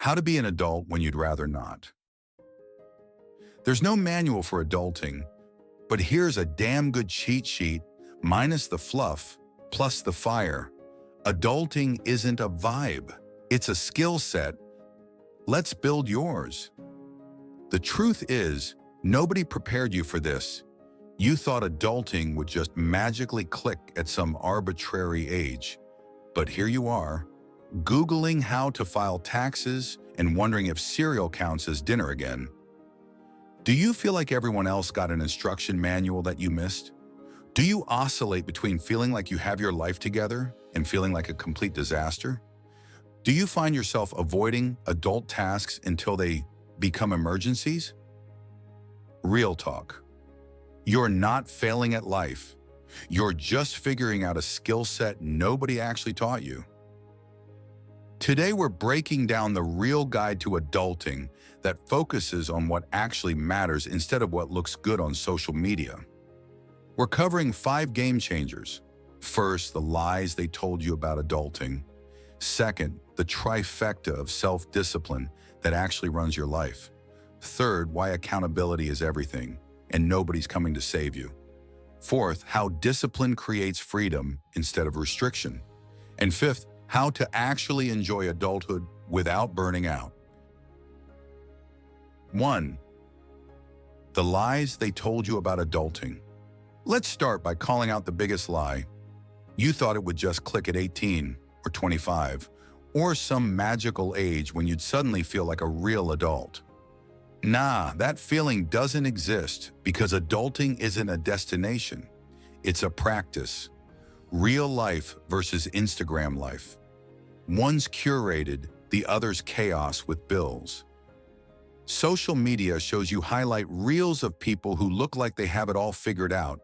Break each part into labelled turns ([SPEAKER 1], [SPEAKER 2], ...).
[SPEAKER 1] How to be an adult when you'd rather not. There's no manual for adulting, but here's a damn good cheat sheet, minus the fluff, plus the fire. Adulting isn't a vibe, it's a skill set. Let's build yours. The truth is, nobody prepared you for this. You thought adulting would just magically click at some arbitrary age. But here you are, Googling how to file taxes and wondering if cereal counts as dinner again. Do you feel like everyone else got an instruction manual that you missed? Do you oscillate between feeling like you have your life together and feeling like a complete disaster? Do you find yourself avoiding adult tasks until they become emergencies? Real talk. You're not failing at life. You're just figuring out a skill set nobody actually taught you. Today, we're breaking down the real guide to adulting that focuses on what actually matters instead of what looks good on social media. We're covering 5 game changers. First, the lies they told you about adulting. Second, the trifecta of self-discipline that actually runs your life. Third, why accountability is everything and nobody's coming to save you. Fourth, how discipline creates freedom instead of restriction. And fifth, how to actually enjoy adulthood without burning out. 1. The lies they told you about adulting. Let's start by calling out the biggest lie. You thought it would just click at 18 or 25, or some magical age when you'd suddenly feel like a real adult. Nah, that feeling doesn't exist because adulting isn't a destination. It's a practice. Real life versus Instagram life. One's curated, the other's chaos with bills. Social media shows you highlight reels of people who look like they have it all figured out,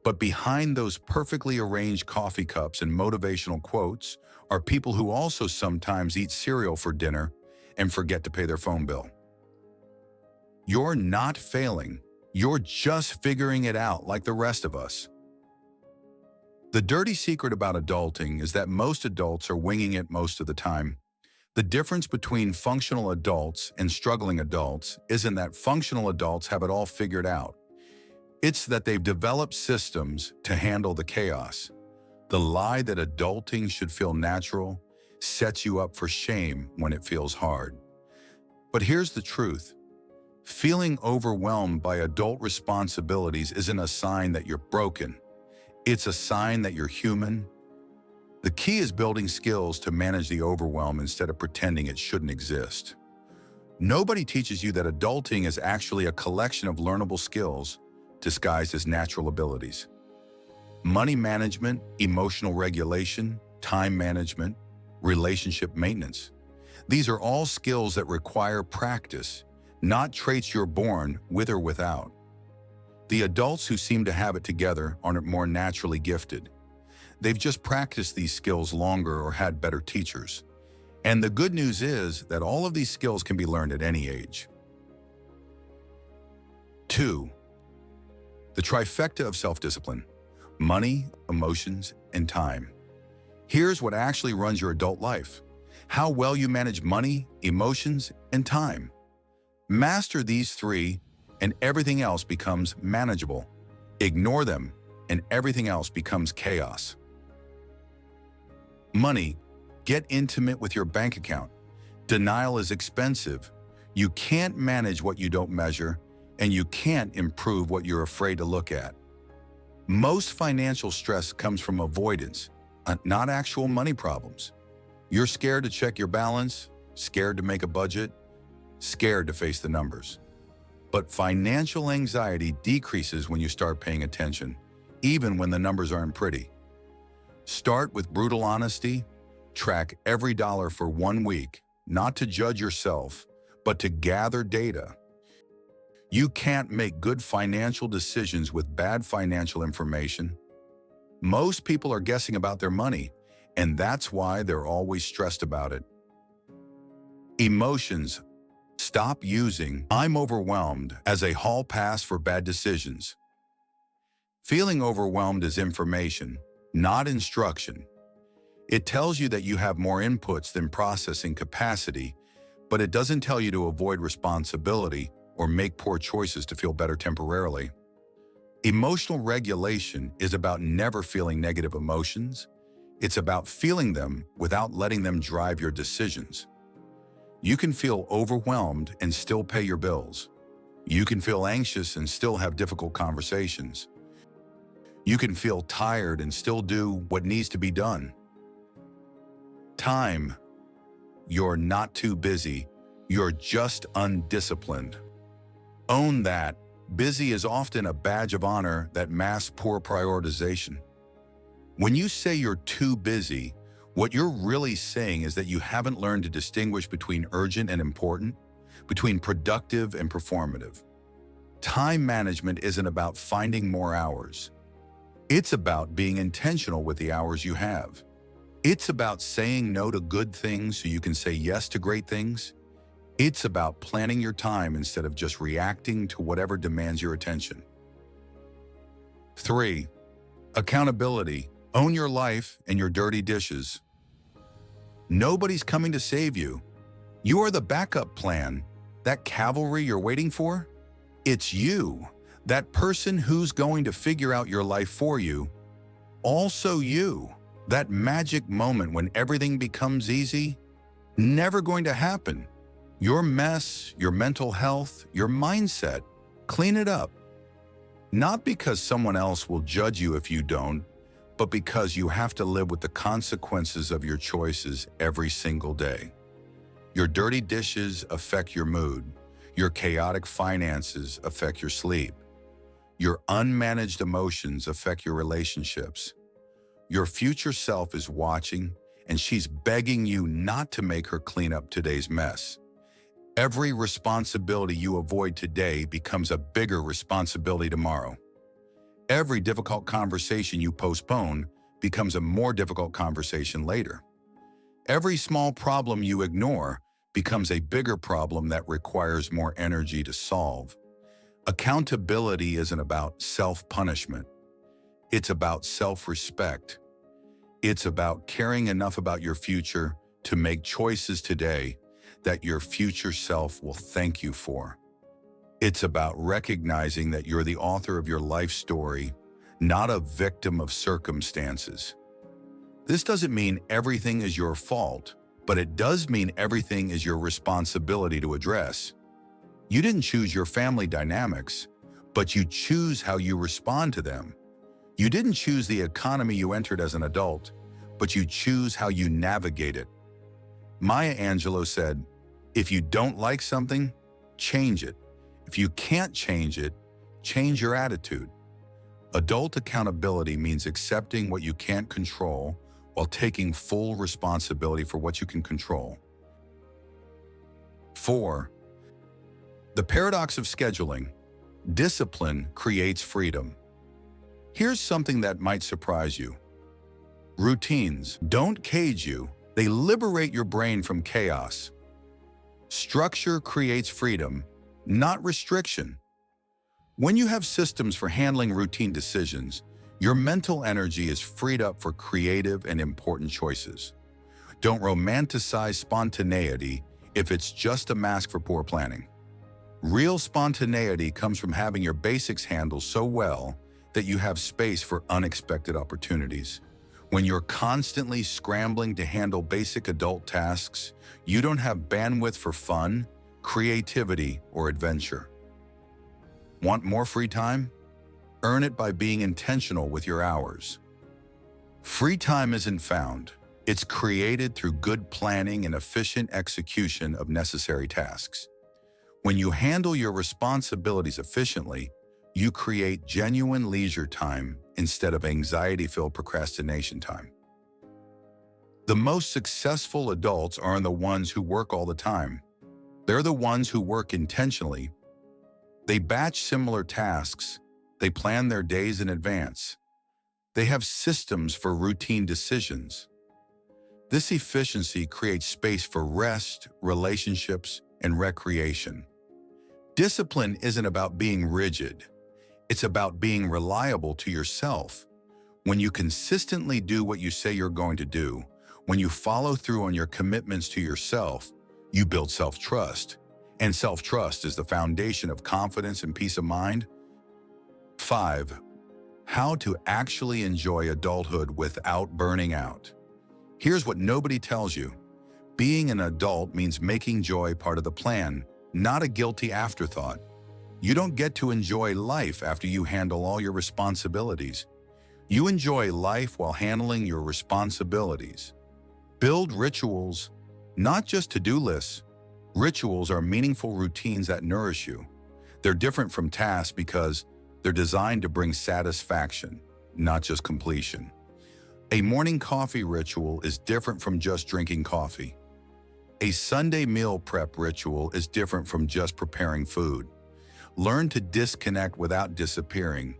[SPEAKER 1] but behind those perfectly arranged coffee cups and motivational quotes are people who also sometimes eat cereal for dinner and forget to pay their phone bill. You're not failing, you're just figuring it out like the rest of us. The dirty secret about adulting is that most adults are winging it most of the time. The difference between functional adults and struggling adults isn't that functional adults have it all figured out. It's that they've developed systems to handle the chaos. The lie that adulting should feel natural sets you up for shame when it feels hard. But here's the truth. Feeling overwhelmed by adult responsibilities isn't a sign that you're broken. It's a sign that you're human. The key is building skills to manage the overwhelm instead of pretending it shouldn't exist. Nobody teaches you that adulting is actually a collection of learnable skills disguised as natural abilities. Money management, emotional regulation, time management, relationship maintenance. These are all skills that require practice, not traits you're born with or without. The adults who seem to have it together aren't more naturally gifted. They've just practiced these skills longer or had better teachers. And the good news is that all of these skills can be learned at any age. 2. The trifecta of self-discipline: money, emotions, and time. Here's what actually runs your adult life: how well you manage money, emotions, and time. Master these 3, and everything else becomes manageable. Ignore them, and everything else becomes chaos. Money. Get intimate with your bank account. Denial is expensive. You can't manage what you don't measure, and you can't improve what you're afraid to look at. Most financial stress comes from avoidance, not actual money problems. You're scared to check your balance, scared to make a budget, scared to face the numbers. But financial anxiety decreases when you start paying attention, even when the numbers aren't pretty. Start with brutal honesty. Track every dollar for 1 week, not to judge yourself, but to gather data. You can't make good financial decisions with bad financial information. Most people are guessing about their money, and that's why they're always stressed about it. Emotions. Stop using "I'm overwhelmed" as a hall pass for bad decisions. Feeling overwhelmed is information, not instruction. It tells you that you have more inputs than processing capacity, but it doesn't tell you to avoid responsibility or make poor choices to feel better temporarily. Emotional regulation is about never feeling negative emotions. It's about feeling them without letting them drive your decisions. You can feel overwhelmed and still pay your bills. You can feel anxious and still have difficult conversations. You can feel tired and still do what needs to be done. Time. You're not too busy. You're just undisciplined. Own that. Busy is often a badge of honor that masks poor prioritization. When you say you're too busy, what you're really saying is that you haven't learned to distinguish between urgent and important, between productive and performative. Time management isn't about finding more hours. It's about being intentional with the hours you have. It's about saying no to good things so you can say yes to great things. It's about planning your time instead of just reacting to whatever demands your attention. 3. Accountability. Own your life and your dirty dishes. Nobody's coming to save you. You are the backup plan. That cavalry you're waiting for? It's you. That person who's going to figure out your life for you. Also you. That magic moment when everything becomes easy? Never going to happen. Your mess, your mental health, your mindset, clean it up. Not because someone else will judge you if you don't, but because you have to live with the consequences of your choices every single day. Your dirty dishes affect your mood. Your chaotic finances affect your sleep. Your unmanaged emotions affect your relationships. Your future self is watching, and she's begging you not to make her clean up today's mess. Every responsibility you avoid today becomes a bigger responsibility tomorrow. Every difficult conversation you postpone becomes a more difficult conversation later. Every small problem you ignore becomes a bigger problem that requires more energy to solve. Accountability isn't about self-punishment. It's about self-respect. It's about caring enough about your future to make choices today that your future self will thank you for. It's about recognizing that you're the author of your life story, not a victim of circumstances. This doesn't mean everything is your fault, but it does mean everything is your responsibility to address. You didn't choose your family dynamics, but you choose how you respond to them. You didn't choose the economy you entered as an adult, but you choose how you navigate it. Maya Angelou said, "If you don't like something, change it. If you can't change it, change your attitude." Adult accountability means accepting what you can't control while taking full responsibility for what you can control. 4. The paradox of scheduling. Discipline creates freedom. Here's something that might surprise you. Routines don't cage you, they liberate your brain from chaos. Structure creates freedom, not restriction. When you have systems for handling routine decisions, your mental energy is freed up for creative and important choices. Don't romanticize spontaneity if it's just a mask for poor planning. Real spontaneity comes from having your basics handled so well that you have space for unexpected opportunities. When you're constantly scrambling to handle basic adult tasks, you don't have bandwidth for fun, creativity, or adventure. Want more free time? Earn it by being intentional with your hours. Free time isn't found. It's created through good planning and efficient execution of necessary tasks. When you handle your responsibilities efficiently, you create genuine leisure time instead of anxiety-filled procrastination time. The most successful adults aren't the ones who work all the time. They're the ones who work intentionally. They batch similar tasks. They plan their days in advance. They have systems for routine decisions. This efficiency creates space for rest, relationships, and recreation. Discipline isn't about being rigid. It's about being reliable to yourself. When you consistently do what you say you're going to do, when you follow through on your commitments to yourself, You build self-trust, and self-trust is the foundation of confidence and peace of mind. 5. How to actually enjoy adulthood without burning out. Here's what nobody tells you. Being an adult means making joy part of the plan, not a guilty afterthought. You don't get to enjoy life after you handle all your responsibilities. You enjoy life while handling your responsibilities. Build rituals, not just to-do lists. Rituals are meaningful routines that nourish you. They're different from tasks because they're designed to bring satisfaction, not just completion. A morning coffee ritual is different from just drinking coffee. A Sunday meal prep ritual is different from just preparing food. Learn to disconnect without disappearing.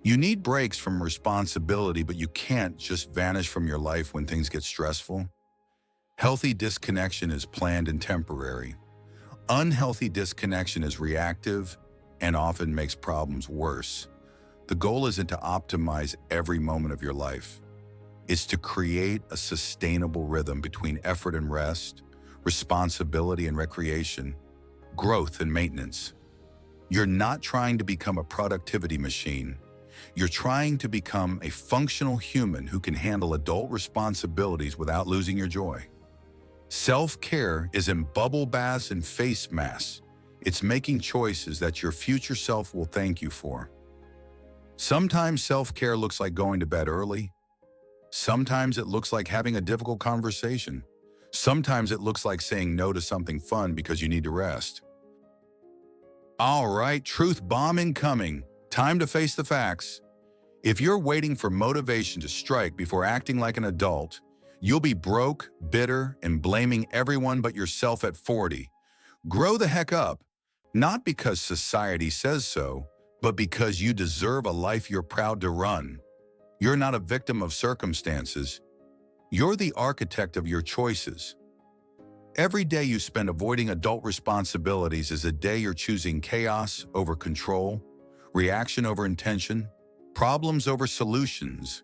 [SPEAKER 1] You need breaks from responsibility, but you can't just vanish from your life when things get stressful. Healthy disconnection is planned and temporary. Unhealthy disconnection is reactive and often makes problems worse. The goal isn't to optimize every moment of your life. It's to create a sustainable rhythm between effort and rest, responsibility and recreation, growth and maintenance. You're not trying to become a productivity machine. You're trying to become a functional human who can handle adult responsibilities without losing your joy. Self-care isn't bubble baths and face masks. It's making choices that your future self will thank you for. Sometimes self-care looks like going to bed early. Sometimes it looks like having a difficult conversation. Sometimes it looks like saying no to something fun because you need to rest. All right, truth bomb incoming. Time to face the facts. If you're waiting for motivation to strike before acting like an adult, you'll be broke, bitter, and blaming everyone but yourself at 40. Grow the heck up, not because society says so, but because you deserve a life you're proud to run. You're not a victim of circumstances. You're the architect of your choices. Every day you spend avoiding adult responsibilities is a day you're choosing chaos over control, reaction over intention, problems over solutions.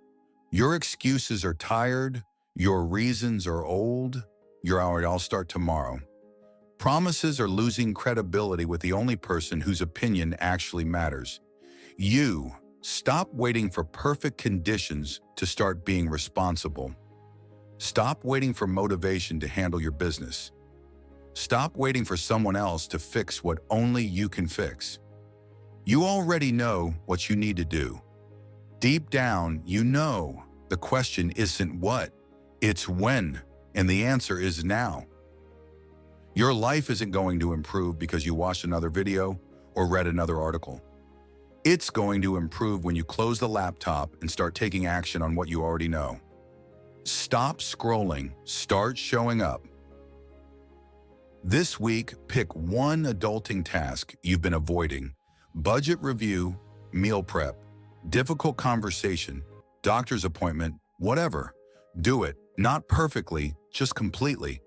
[SPEAKER 1] Your excuses are tired. Your reasons are old. You're all right, I'll start tomorrow. Promises are losing credibility with the only person whose opinion actually matters. You. Stop waiting for perfect conditions to start being responsible. Stop waiting for motivation to handle your business. Stop waiting for someone else to fix what only you can fix. You already know what you need to do. Deep down, you know the question isn't what. It's when, and the answer is now. Your life isn't going to improve because you watched another video or read another article. It's going to improve when you close the laptop and start taking action on what you already know. Stop scrolling, start showing up. This week, pick one adulting task you've been avoiding. Budget review, meal prep, difficult conversation, doctor's appointment, whatever. Do it. Not perfectly, just completely.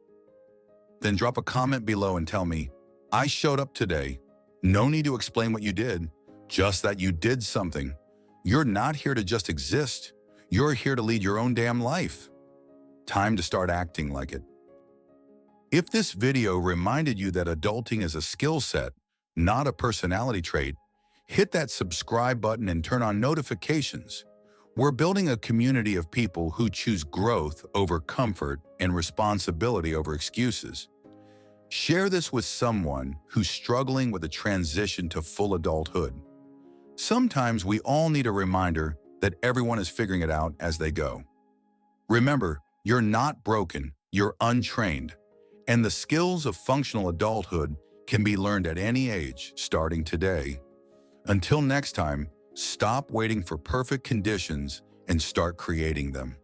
[SPEAKER 1] Then drop a comment below and tell me, I showed up today. No need to explain what you did, just that you did something. You're not here to just exist. You're here to lead your own damn life. Time to start acting like it. If this video reminded you that adulting is a skill set, not a personality trait, hit that subscribe button and turn on notifications. We're building a community of people who choose growth over comfort and responsibility over excuses. Share this with someone who's struggling with a transition to full adulthood. Sometimes we all need a reminder that everyone is figuring it out as they go. Remember, you're not broken, you're untrained, and the skills of functional adulthood can be learned at any age, starting today. Until next time, stop waiting for perfect conditions and start creating them.